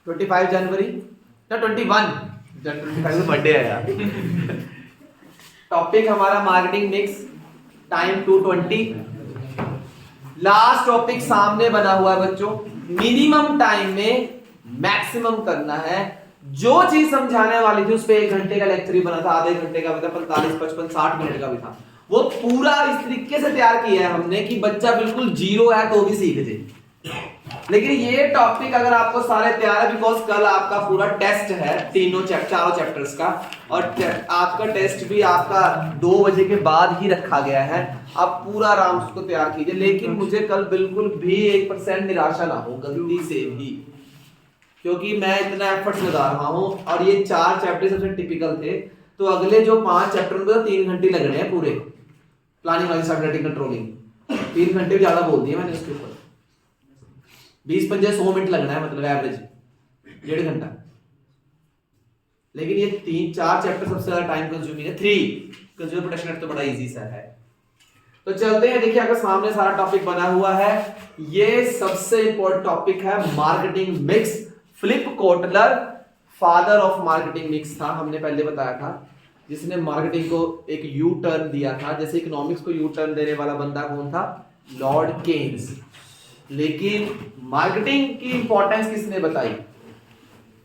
25 जनवरी ना 21 बर्थडे है यार। टॉपिक हमारा marketing mix, time 220। Last topic सामने बना हुआ है बच्चों, मिनिमम टाइम में मैक्सिमम करना है। जो चीज समझाने वाली थी उस पे 1 घंटे का लेक्चर ही बना था, आधे घंटे का भी था, 45, 55, 60 मिनट का भी था। वो पूरा इस तरीके से तैयार किया है हमने कि बच्चा बिल्कुल जीरो है तो भी सीख जाए। लेकिन ये टॉपिक अगर आपको सारे तैयार है, बिकॉज कल आपका पूरा टेस्ट है चारों चैप्टर्स का, और आपका टेस्ट भी आपका 2 बजे के बाद ही रखा गया है। आप पूरा आराम से उसको तैयार कीजिए, लेकिन मुझे कल बिल्कुल भी 1% निराशा ना हो गलती से भी, क्योंकि मैं इतना एफर्ट्स लगा रहा हूं और ये 4 चैप्टर सबसे टिपिकल थे। तो अगले जो 5 चैप्टर में तो 3 घंटे लगने हैं पूरे, प्लानिंग वाली सबनेटिंग कंट्रोलिंग 3 घंटे भी ज्यादा बोल दिए मैंने उसके ऊपर। 20-25 100 मिनट लगना है, मतलब एवरेज 1.5 घंटा। लेकिन ये 3-4 चैप्टर सबसे ज्यादा टाइम कंज्यूमिंग है। 3 कंज्यूमर प्रोटेक्शन एक्ट तो बड़ा इजी सा है। तो चलते हैं, देखिए आपका सामने सारा टॉपिक बना हुआ है। ये सबसे इंपॉर्टेंट टॉपिक है marketing mix. Philip Kotler father of marketing mix था, हमने पहले बताया था, जिसने मार्केटिंग को एक यू टर्न दिया था। जैसे इकोनॉमिक्स को यू टर्न देने वाला बंदा कौन था? Lord Keynes. लेकिन मार्केटिंग की इंपॉर्टेंस किसने बताई?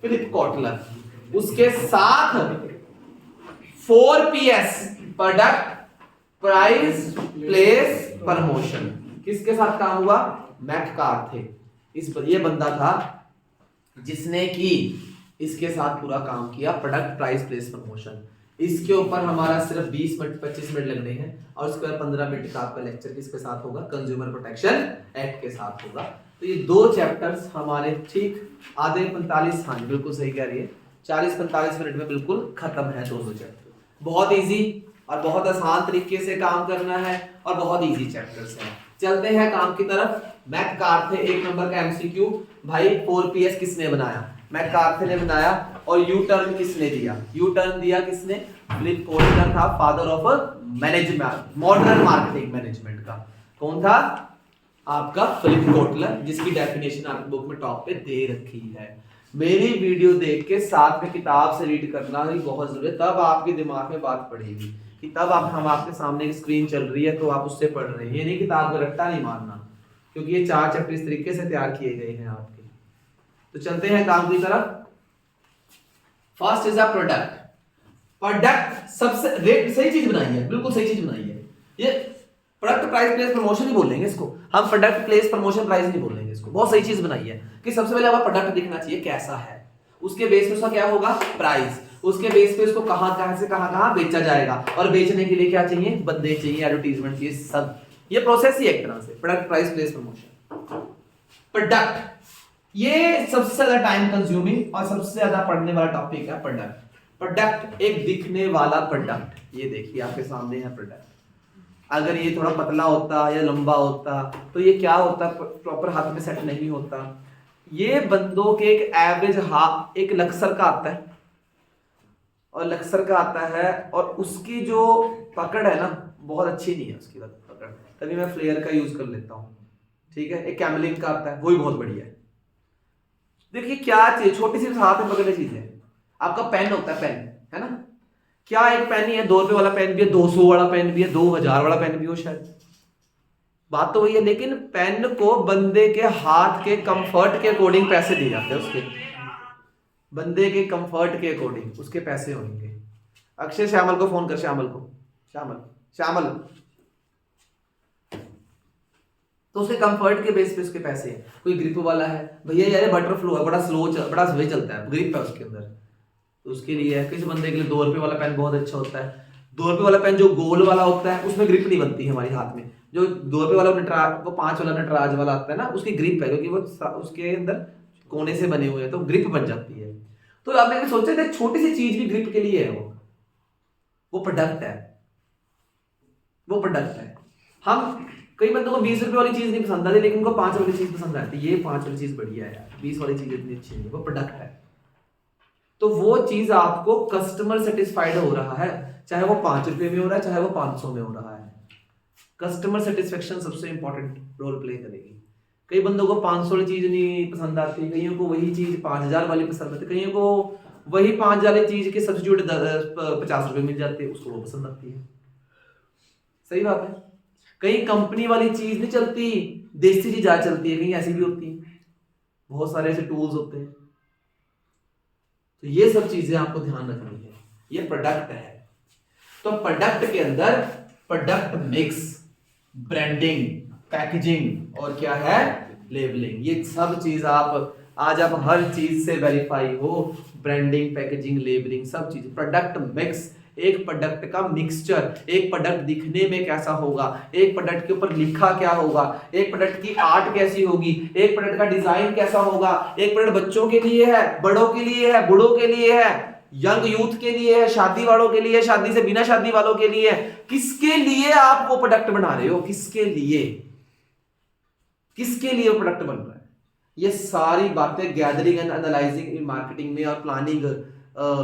Philip Kotler. उसके साथ 4PS, product price place promotion, किसके साथ काम हुआ? मैककार्थी। ये बंदा था जिसने कि इसके साथ पूरा काम किया, प्रोडक्ट प्राइस प्लेस प्रमोशन। इसके ऊपर हमारा सिर्फ 20 मिनट 25 मिनट लगने हैं, और उसके बाद 15 मिनट का आपका लेक्चर किसके साथ होगा? कंज्यूमर प्रोटेक्शन एक्ट के साथ होगा। तो ये 2 चैप्टर्स हमारे ठीक आधे 45, हाँ बिल्कुल सही कह रही है, 40-45 मिनट में बिल्कुल खत्म है दोनों चैप्टर। बहुत इजी और बहुत आसान तरीके से काम करना है, और बहुत इजी चैप्टर्स हैं। चलते हैं काम की तरफ। मैककार्थी 1 नंबर का एमसीक्यू। भाई 4PS किसने बनाया? मैककार्थी ने बनाया। और यू टर्न किसने दिया? यू टर्न दिया किसने? फिलिप कोटलर था, father of management, modern marketing management का। कौन था? आपका फिलिप कोटलर, जिसकी डेफिनेशन आपकी बुक में टॉप पे दे रखी है। मेरी वीडियो देख के साथ में किताब से रीड करना ही बहुत जरूरी है, तब आपके दिमाग में बात पड़ेगी कि तब हम आपके सामने एक स्क्रीन चल रही है तो आप उससे पढ़ रहे हैं। ये नहीं किताब का रट्टा नहीं मारना, क्योंकि ये 4 चैप्टर इस तरीके से तैयार किए गए हैं आपके। तो चलते हैं काम की तरफ। First is a product. Product सबसे रेट सही चीज बनाई है, बिल्कुल सही चीज बनाई है। ये प्रोडक्ट प्राइस प्लेस प्रमोशन ही बोल लेंगे इसको हम, प्रोडक्ट प्लेस प्रमोशन प्राइस नहीं बोल लेंगे इसको। बहुत सही चीज बनाई है कि सबसे पहले हमारा प्रोडक्ट दिखना चाहिए कैसा है, उसके बेस पे उसका क्या होगा? प्राइस। उसके बेस पे उसको कहां से कहां बेचा जाएगा, और बेचने के लिए क्या चाहिए? बंदे चाहिए, एडवर्टाइजमेंट चाहिए, सब ये प्रोसेस ही एक तरह से product price place promotion. Product ये सबसे ज्यादा टाइम कंज्यूमिंग और सबसे ज्यादा पढ़ने वाला टॉपिक है। प्रोडक्ट एक दिखने वाला प्रोडक्ट, ये देखिए आपके सामने है प्रोडक्ट। अगर ये थोड़ा पतला होता या लंबा होता तो ये क्या होता? प्रॉपर हाथ में सेट नहीं होता। ये बंदों के एक एवरेज हाथ एक लक्सर का आता है, और लक्सर का आता है, और उसकी जो पकड़ है ना बहुत अच्छी नहीं है उसकी पकड़, तभी मैं फ्लेयर का यूज कर लेता हूँ। ठीक है, एक कैमलिन का आता है, वो भी बहुत बढ़िया है। देखिए क्या चीज, छोटी सी हाथ में पकड़ने चीज है। आपका पेन होता है, पेन है ना, क्या एक पेन ही है? 2 रुपए वाला पेन भी है, 200 वाला पेन भी है, 2000 वाला पेन भी हो शायद, बात तो वही है। लेकिन पेन को बंदे के हाथ के कंफर्ट के अकॉर्डिंग पैसे दिए जाते हैं, उसके बंदे के कंफर्ट के अकॉर्डिंग उसके पैसे होंगे। अक्षय श्यामल को फोन कर, श्यामल को, श्यामल तो उसके कंफर्ट के बेस पे उसके पैसे हैं। कोई ग्रिप वाला है, भैया यार बटरफ्लो है, बड़ा स्लो बड़ा चलता है, ग्रिप है उसके अंदर, तो उसके लिए है। किसी बंदे के लिए 2 रुपए वाला पेन बहुत अच्छा होता है। 2 रुपए वाला पेन जो गोल वाला होता है उसमें ग्रिप नहीं बनती है हमारे हाथ में। जो 2 रुपए वाला नटराज, वो 5 वाला नटराज वाला आता है ना, उसकी ग्रिप है, क्योंकि वो उसके अंदर कोने से बने हुए हैं, तो ग्रिप बन जाती है। तो आपने सोचा था छोटी सी चीज भी ग्रिप के लिए है, वो प्रोडक्ट है, वो प्रोडक्ट है। हम कई बंदों को 20 रुपए वाली चीज नहीं पसंद आती, लेकिन उनको 5 वाली चीज पसंद आती है। ये 5 वाली चीज बढ़िया है यार, 20 वाली चीज इतनी अच्छी नहीं, वो प्रोडक्ट है। तो वो चीज आपको कस्टमर सेटिस्फाइड हो रहा है, चाहे वो 5 रुपए में हो रहा है, चाहे वो 500 में हो रहा है। कस्टमर सेटिस्फेक्शन सबसे इंपॉर्टेंट रोल प्ले करेगी। कई बंदों को 500 वाली चीज नहीं पसंद आती, कईयों को वही चीज 5000 वाली पसंद आती, कईयों को वही 5 वाली चीज के सब्स्टिट्यूट 50 रुपए मिल जाते हैं, उसको वो पसंद आती है। सही बात है। कहीं कंपनी वाली चीज नहीं चलती, देसी चीज ज्यादा चलती है, कहीं ऐसी भी होती है। बहुत सारे ऐसे टूल्स होते हैं। तो ये सब चीजें आपको ध्यान रखनी है। ये प्रोडक्ट है। तो प्रोडक्ट के अंदर प्रोडक्ट मिक्स, ब्रांडिंग, पैकेजिंग और क्या है, लेबलिंग। ये सब चीज आप आज आप हर चीज से वेरीफाई हो, ब्रांडिंग, पैकेजिंग, लेबलिंग, सब चीज। प्रोडक्ट मिक्स, एक प्रोडक्ट का मिक्सचर, एक प्रोडक्ट दिखने में कैसा होगा, एक प्रोडक्ट के ऊपर लिखा क्या होगा, एक प्रोडक्ट की आर्ट कैसी होगी, एक प्रोडक्ट का डिजाइन कैसा होगा, एक प्रोडक्ट बच्चों के लिए है, बड़ों के लिए है, बूढ़ों के लिए है, यंग यूथ के लिए है, शादी वालों के लिए, शादी से बिना शादी वालों के लिए, किसके लिए आप वो प्रोडक्ट बना रहे हो, किसके लिए, किसके लिए वो प्रोडक्ट बन रहा है। ये सारी बातें gathering and analysing in marketing में और प्लानिंग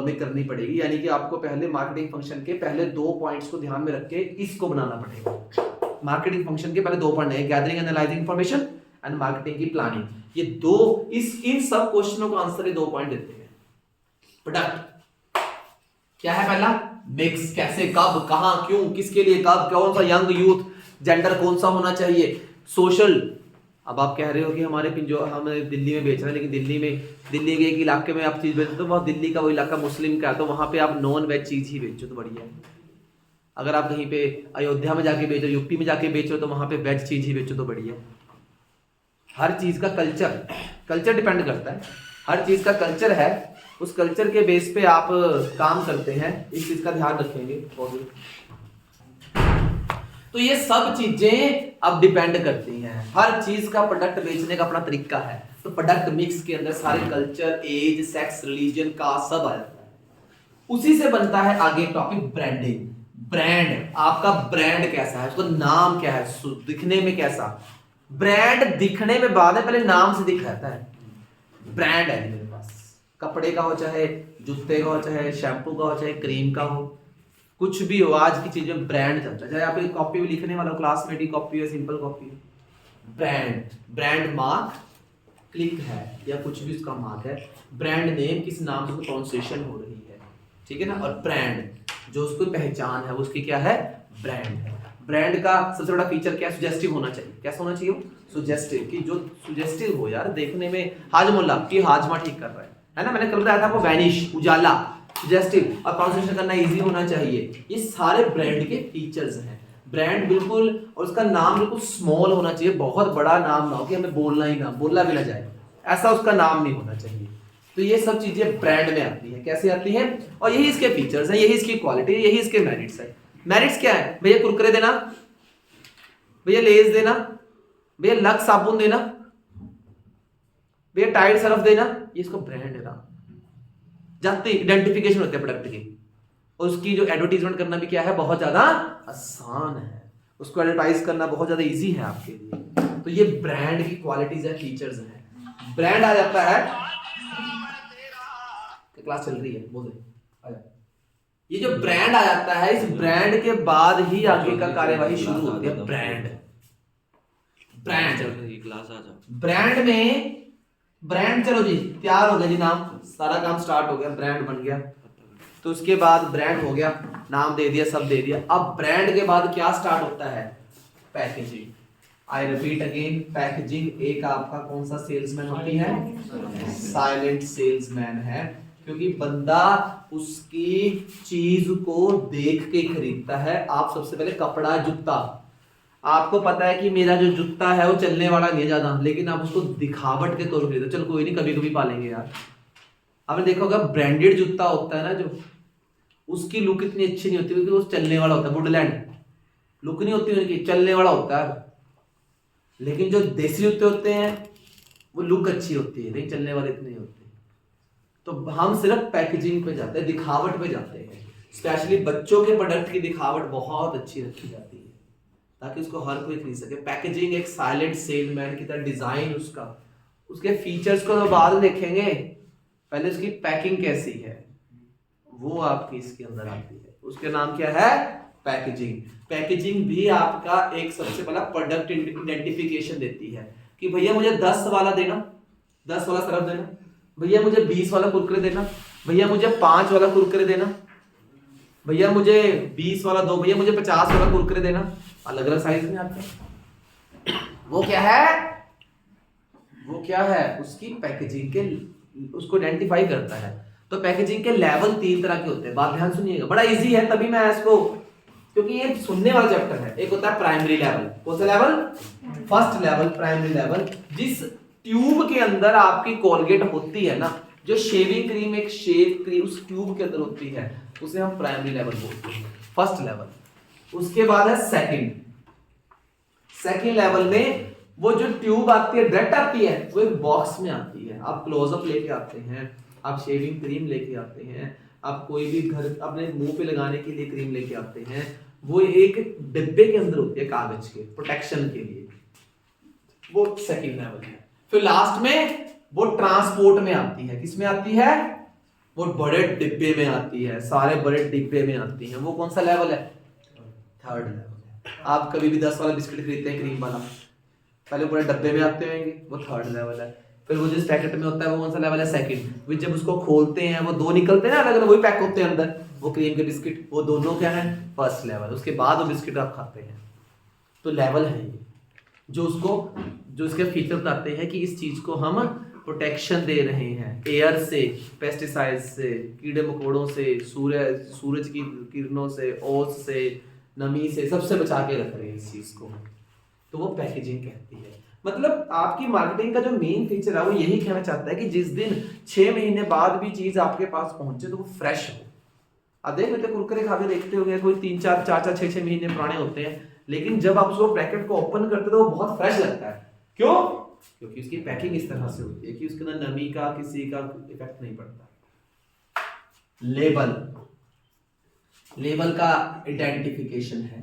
में करनी पड़ेगी। यानी कि आपको पहले मार्केटिंग फंक्शन के पहले 2 पॉइंट्स को ध्यान में रख के इसको बनाना पड़ेगा। मार्केटिंग फंक्शन के पहले 2 पॉइंट है, gathering analysing information and marketing की प्लानिंग। ये दो, इन सब क्वेश्चनों का आंसर ये 2 पॉइंट देते हैं। प्रोडक्ट क्या है, पहला मिक्स, कैसे, कब, कहां, क्यों, किसके लिए, कब, कौन सा, यंग यूथ, जेंडर कौन सा होना चाहिए, सोशल। अब आप कह रहे हो कि हमारे जो हम दिल्ली में बेच रहे हैं, लेकिन दिल्ली के एक इलाके में आप चीज बेचते हो तो वह दिल्ली का वो इलाका मुस्लिम का है, तो वहां पे आप नॉन वेज चीज ही बेचो तो बढ़िया है। अगर आप कहीं पे अयोध्या में जाके बेचो, यूपी में जाके बेचो, तो वहां पे वेज चीज ही बेचो तो बढ़िया है। हर चीज का कल्चर डिपेंड करता है, हर चीज का कल्चर है, उस कल्चर के बेस पे आप काम करते हैं, इस चीज का ध्यान रखेंगे। तो ये सब चीजें अब डिपेंड करती हैं, हर चीज का प्रोडक्ट बेचने का अपना तरीका है। तो प्रोडक्ट मिक्स के अंदर सारे कल्चर, एज, सेक्स, रिलीजन का सब आ जाता है। उसी से बनता है आगे टॉपिक ब्रांडिंग। ब्रांड, आपका ब्रांड कैसा है, उसका नाम क्या है, दिखने में कैसा। ब्रांड दिखने में बाद है, पहले नाम से दिखाता है। ब्रांड है मेरे पास, कपड़े का हो, चाहे जूते का हो, चाहे शैम्पू का हो, चाहे क्रीम का हो, कुछ भी हो, आज की चीज में ब्रांड चलता है। चाहे आप एक कॉपी में लिखने वाला क्लासमेट की कॉपी है, simple copy, brand mark click है या कुछ भी उसका मार्क है, ब्रांड नेम किस नाम से प्रोनाउंसिएशन हो रही है, ठीक है ना। और ब्रांड जो उसकी पहचान है, उसकी क्या है, ब्रांड है। ब्रांड का सबसे बड़ा फीचर क्या है, सुजेस्टिव होना चाहिए। कैसा होना चाहिए, सुजेस्टिव, कि जो सुजेस्टिव हो यार, देखने में हाजमुल्ला की हाजमा ठीक कर रहा है ना। मैंने कल बताया था आपको, वैनिश, उजाला, सुजेस्टिव, और प्रोनाउंसिएशन करना इजी होना चाहिए। ये सारे ब्रांड के फीचर्स हैं। ब्रांड बिल्कुल, और उसका नाम बिल्कुल स्मॉल होना चाहिए, बहुत बड़ा नाम ना हो कि हमें बोलना भी ना जाए, ऐसा उसका नाम नहीं होना चाहिए। तो ये सब चीजें ब्रांड में आती है। कैसे आती है, और यही इसके फीचर्स हैं, यही इसकी क्वालिटी, यही इसके मेरिट्स है। मेरिट्स क्या है, भैया कुरकुरे देना, भैया लेज देना, भैया लक्स साबुन देना, भैया टाइड सर्फ देना, ये इसका ब्रांड है ना। जाते आइडेंटिफिकेशन होती है प्रोडक्ट की, और उसकी जो एडवर्टीजमेंट करना भी क्या है, बहुत ज्यादा आसान है। उसको एडवर्टाइज करना बहुत ज्यादा इजी है आपके लिए। तो ये ब्रांड की क्वालिटीज है, फीचर्स हैं। ब्रांड आ जाता है, क्लास चल रही है, बोल दे। ये जो ब्रांड आ जाता है, इस ब्रांड के बाद ही आगे का कार्यवाही शुरू होती है। ब्रांड चल रही क्लास, आ जाओ। ब्रांड में ब्रांड, चलो जी तैयार हो गया जी, नाम, सारा काम स्टार्ट हो गया, ब्रांड बन गया। तो उसके बाद ब्रांड हो गया, नाम दे दिया, सब दे दिया। अब ब्रांड के बाद क्या स्टार्ट होता है, packaging. I repeat again, packaging एक आपका कौन सा सेल्समैन होती है, साइलेंट सेल्समैन है। क्योंकि बंदा उसकी चीज को देख के खरीदता है। आप सबसे पहले कपड़ा, जूता, आपको पता है कि मेरा जो जूता है वो चलने वाला नहीं है ज्यादा, लेकिन आप उसको दिखावट के तौर पर खरीदो, चल कोई नहीं कभी कभी पालेंगे यार। आपने देखा होगा ब्रांडेड जूता होता है ना, जो उसकी लुक इतनी अच्छी नहीं होती, क्योंकि वो चलने वाला होता है, वुडलैंड लुक नहीं होती उनकी, चलने वाला होता है। लेकिन जो देसी जूते होते हैं वो लुक अच्छी होती है, लेकिन चलने वाले इतने नहीं होते। तो हम सिर्फ पैकेजिंग पे जाते हैं, दिखावट पे जाते हैं। स्पेशली बच्चों के प्रोडक्ट की दिखावट बहुत अच्छी रखी जाती है, ताकि उसको हर कोई खरीद सके। पैकेजिंग एक साइलेंट सेलमैन की तरह, डिजाइन उसका, उसके फीचर्स को तो बाद में देखेंगे, पहले उसकी पैकिंग कैसी है वो आपकी इसके अंदर आती है। उसके नाम क्या है, पैकेजिंग। पैकेजिंग भी आपका एक सबसे पहला प्रोडक्ट आइडेंटिफिकेशन देती है कि भैया मुझे 10 वाला देना, 10 वाला सरफ देना, भैया मुझे 20 वाला कुरकुरे देना, भैया मुझे 5 वाला कुरकुरे देना, भैया मुझे 20 वाला दो, भैया मुझे 50 वाला कुरकुरे देना, अलग अलग साइज में आते हैं। वो क्या है, उसकी पैकेजिंग के, उसको आइडेंटिफाई करता है। तो पैकेजिंग के लेवल 3 तरह के होते हैं, बात ध्यान सुनिएगा, बड़ा इजी है, तभी मैं इसको, क्योंकि ये सुनने वाला चैप्टर है। एक होता है प्राइमरी लेवल, कौन सा level, first level, primary level. जिस ट्यूब के अंदर आपकी कोलगेट होती है ना, जो शेविंग क्रीम, एक शेव क्रीम उस ट्यूब के अंदर होती है, उसे हम प्राइमरी लेवल बोलते हैं, फर्स्ट लेवल। उसके बाद है सेकंड लेवल में वो जो ट्यूब आती है, डायरेक्ट आती है, वो एक बॉक्स में आती है। आप क्लोजअप लेके आते हैं, आप शेविंग क्रीम लेके आते हैं, आप कोई भी घर अपने मुंह पे लगाने के लिए क्रीम लेके आते हैं, वो एक डिब्बे के अंदर होती है कागज के, प्रोटेक्शन के लिए, वो सेकंड लेवल है। फिर लास्ट में वो ट्रांसपोर्ट में आती है, किस में आती है, वो बड़े डिब्बे में आती है, सारे बड़े डिब्बे में आती है, वो कौन सा लेवल है, थर्ड लेवल है। आप कभी भी 10 वाला बिस्किट खरीदते हैं क्रीम वाला, पहले पूरे डब्बे में आते होंगे, वो थर्ड लेवल है। फिर वो जिस पैकेट में होता है वो कौन सा लेवल है, सेकंड। फिर जब उसको खोलते हैं वो 2 निकलते हैं ना अलग अलग, वही पैक होते हैं अंदर, वो क्रीम के बिस्किट, वो दोनों क्या है, फर्स्ट लेवल। उसके बाद वो बिस्किट आप खाते हैं। तो लेवल है ये, जो इसके फीचर बताते हैं कि इस चीज को हम प्रोटेक्शन दे रहे हैं, एयर से, पेस्टिसाइड से, कीड़े मकोड़ों से, सूरज की किरणों से, ओस से, नमी से, सबसे बचा के रख रहे हैं इस चीज को। तो वो पैकेजिंग कहती है। मतलब आपकी मार्केटिंग का जो मेन फीचर है वो यही कहना चाहता है कि जिस दिन 6 महीने बाद भी चीज आपके पास पहुंचे तो वो फ्रेश हो। अब देख लेते कुरकुरे खा के देखते हो, कोई 3-4, 4-4, 6-6 महीने पुराने होते हैं, लेकिन जब आप उसको पैकेट को ओपन करते हो तो वो बहुत फ्रेश लगता है। क्यों? क्योंकि उसकी पैकिंग इस तरह से होती है कि उसके अंदर नमी का किसी का इफेक्ट नहीं पड़ता। लेबल का आइडेंटिफिकेशन है,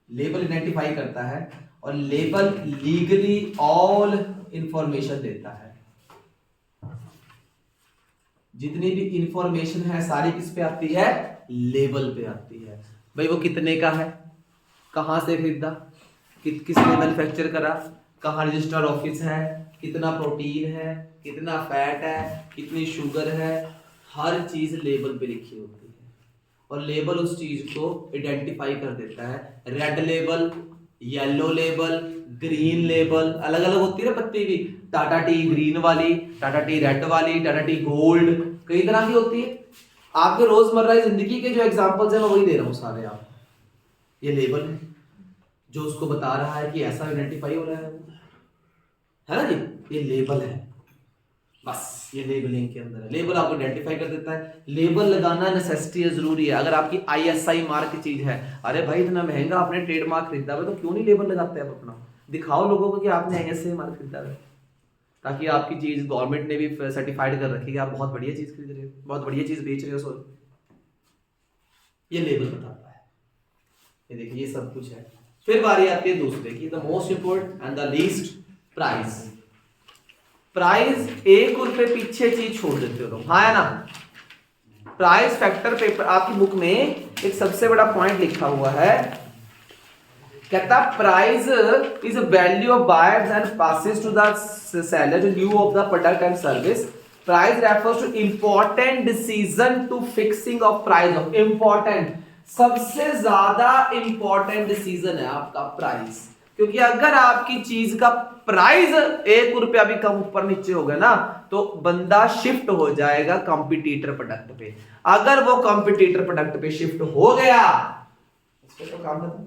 लेबल आइडेंटिफाई करता है और लेबल लीगली ऑल इंफॉर्मेशन देता है। जितनी भी इंफॉर्मेशन है सारी किस पे आती है, लेबल पे आती है। भाई वो कितने का है, कहां से खरीदा, किसने मैन्युफैक्चर करा, कहां रजिस्टर्ड ऑफिस है, कितना प्रोटीन है, कितना फैट है, कितनी शुगर है, हर चीज लेबल पे लिखी होती है। और लेबल उस चीज को आइडेंटिफाई कर देता है। Red label, yellow label, green label, अलग अलग होती है ना पत्ती भी, टाटा टी ग्रीन वाली, टाटा टी रेड वाली, टाटा टी गोल्ड, कई तरह की होती है। आपके रोजमर्रा की जिंदगी के जो एग्जांपल्स हैं मैं वही दे रहा हूं सारे आप। ये लेबल है जो उसको बता रहा है कि ऐसा आइडेंटिफाई हो रहा है ना जी, ये लेबल है। बस ये लेबलिंग के अंदर है, लेबल आपको आइडेंटिफाई कर देता है। लेबल लगाना नेसेसिटी है, जरूरी है। अगर आपकी ISI मार्क की चीज है, अरे भाई इतना महंगा आपने ट्रेडमार्क खरीदा है तो क्यों नहीं लेबल लगाते आप अपना, दिखाओ लोगों को कि आपने ISI मार्क खरीदा है, ताकि आपकी चीज गवर्नमेंट ने भी सर्टिफाइड कर रखी है, आप बहुत बढ़िया चीज खरीद रहे हो, बहुत बढ़िया चीज बेच रहे हो। सॉरी, ये लेबल बताता है। ये देखिए ये सब कुछ है। फिर बारी आती है दूसरे की, the most important and the least, price. Price, 1 रुपए पीछे चीज छोड़ देते हो, हाँ है ना। प्राइस फैक्टर पेपर आपकी बुक में एक सबसे बड़ा पॉइंट लिखा हुआ है, कहता price is a value of buyers and passes to the seller in lieu of the product and service. Price refers to important decision to fixing of price of, important, सबसे ज्यादा इंपॉर्टेंट डिसीजन है आपका price. क्योंकि अगर आपकी चीज का price 1 रुपया भी कम ऊपर नीचे हो गया ना तो बंदा शिफ्ट हो जाएगा कॉम्पिटिटर प्रोडक्ट पे। अगर वो कॉम्पिटिटर प्रोडक्ट पे शिफ्ट हो गया उसको तो काम खत्म,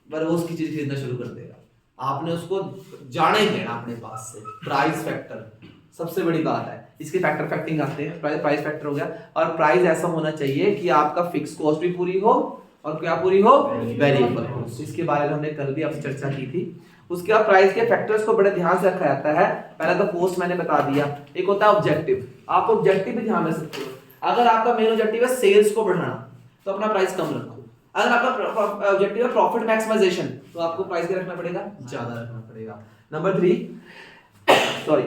पर वो उसकी चीज खरीदना शुरू कर देगा। आपने उसको जाने देना अपने पास से। प्राइस फैक्टर सबसे बड़ी बात है। इसके फैक्टर फैक्टिंग आते हैं, प्राइस फैक्टर हो गया। और प्राइस ऐसा होना चाहिए कि आपका फिक्स कॉस्ट भी पूरी हो और क्या पूरी हो, वेरिएबल कॉस्ट। इसके बारे में हमने कल भी आपसे चर्चा की थी। उसके बाद प्राइस के फैक्टर्स को बड़े ध्यान से रखा जाता है। पहला तो कॉस्ट मैंने बता दिया, एक होता है ऑब्जेक्टिव। आप ऑब्जेक्टिव भी ध्यान रख सकते हो। अगर आपका मेन ऑब्जेक्टिव है सेल्स को बढ़ाना तो अपना प्राइस कम रखो। अगर आपका ऑब्जेक्टिव है प्रॉफिट मैक्सिमाइजेशन तो आपको प्राइस क्या रखना पड़ेगा, ज्यादा रखना पड़ेगा। Number 3 sorry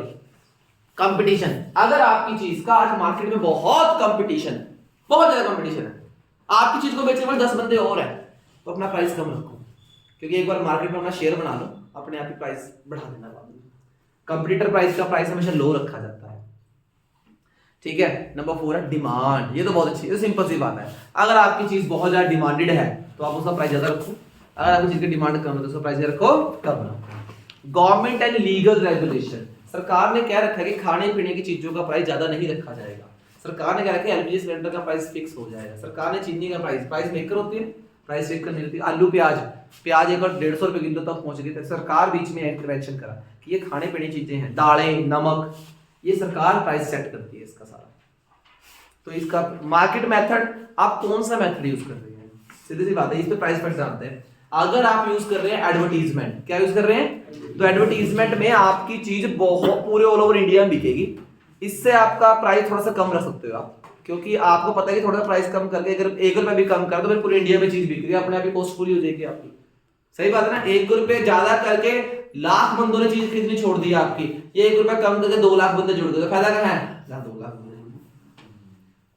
competition. अगर आपकी चीज का आज मार्केट में बहुत कंपटीशन, बहुत ज्यादा कंपटीशन है, आपकी चीज को बेचने वाले 10 बंदे और हैं, तो अपना प्राइस कम रखो। क्योंकि एक बार मार्केट में अपना शेयर बना लो अपने आप ही प्राइस बढ़ा देना बाद में। कंपटीटर प्राइस का प्राइस हमेशा लो रखा जाता है, ठीक है। नंबर 4 है डिमांड। ये तो बहुत अच्छी, ये सिंपल सी बात है। अगर आपकी चीज बहुत ज्यादा डिमांडेड है तो आप उसका प्राइस ज्यादा रखो, अगर आपकी चीज की डिमांड कम है तो उसका प्राइस रखो कम रखो। गवर्नमेंट एंड लीगल रेगुलेशन, सरकार ने क्या रखा है कि खाने पीने की चीजों का प्राइस ज्यादा नहीं रखा जाएगा। सरकार ने क्या रखा है एलपीजी सिलेंडर का प्राइस फिक्स हो जाएगा। सरकार ने चीनी का प्राइस मेकर होती है, प्राइस फिक्स करनी होती है। आलू प्याज एक और 150 रुपए किलो तक पहुंच गई, सरकार बीच में इंटरवेंशन करा कि ये खाने पीने की चीजें हैं, दालें, नमक, ये सरकार प्राइस सेट करती है इसका सारा। तो इसका मार्केट मेथड, आप कौन सा मेथड यूज कर रहे हैं, सीधी सी बात है, इस पे प्राइस फिक्स जानते हैं। अगर आप यूज कर रहे हैं एडवर्टीजमेंट, क्या यूज कर रहे हैं, तो एडवर्टीजमेंट में आपकी चीज बहुत पूरे ऑल ओवर इंडिया में बिकेगी, इससे आपका प्राइस थोड़ा सा कम रख सकते हो आप, क्योंकि आपको पता है कि थोड़ा सा प्राइस कम करके अगर 1 रुपया भी कम कर दो फिर पूरे इंडिया में चीज बिक रही है, अपने आप ही कॉस्ट पूरी हो जाएगी आपकी। सही बात है ना, 1 रुपये ज्यादा करके लाख बंदों ने चीज खरीदनी छोड़ दी आपकी, ये 1 रुपया कम करके 2 लाख बंदे जुड़ गए, तो फायदा क्या है, 2 लाख बंदे।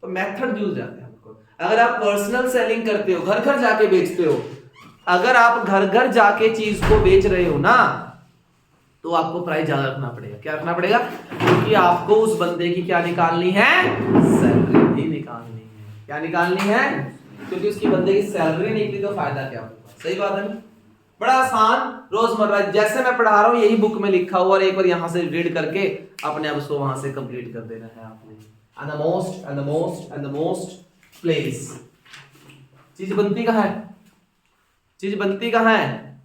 तो मेथड यूज जाते हैं आपको। अगर आप पर्सनल सेलिंग करते हो, घर घर जाके बेचते हो, अगर आप घर घर जाके चीज को बेच रहे हो ना, तो आपको प्राइस ज्यादा रखना पड़ेगा। क्या रखना पड़ेगा, क्योंकि आपको उस बंदे की क्या निकालनी है, सैलरी भी निकालनी है। क्या निकालनी है, क्योंकि उसकी बंदे की सैलरी निकली तो फायदा क्या होगा। सही बात है ना, बड़ा आसान रोजमर्रा जैसे मैं पढ़ा रहा हूं यही बुक में लिखा हुआ, और एक बार यहां से रीड करके अपने आप उसको वहां से कंप्लीट कर देना है आपने। And the most place, चीज बनती कहाँ है, चीज बनती कहाँ है,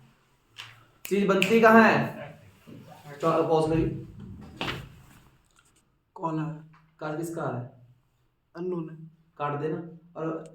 चीज बनती कहाँ है, पॉज करिए। कौन है, कार्ड किसका है, अन्नू ने काट देना और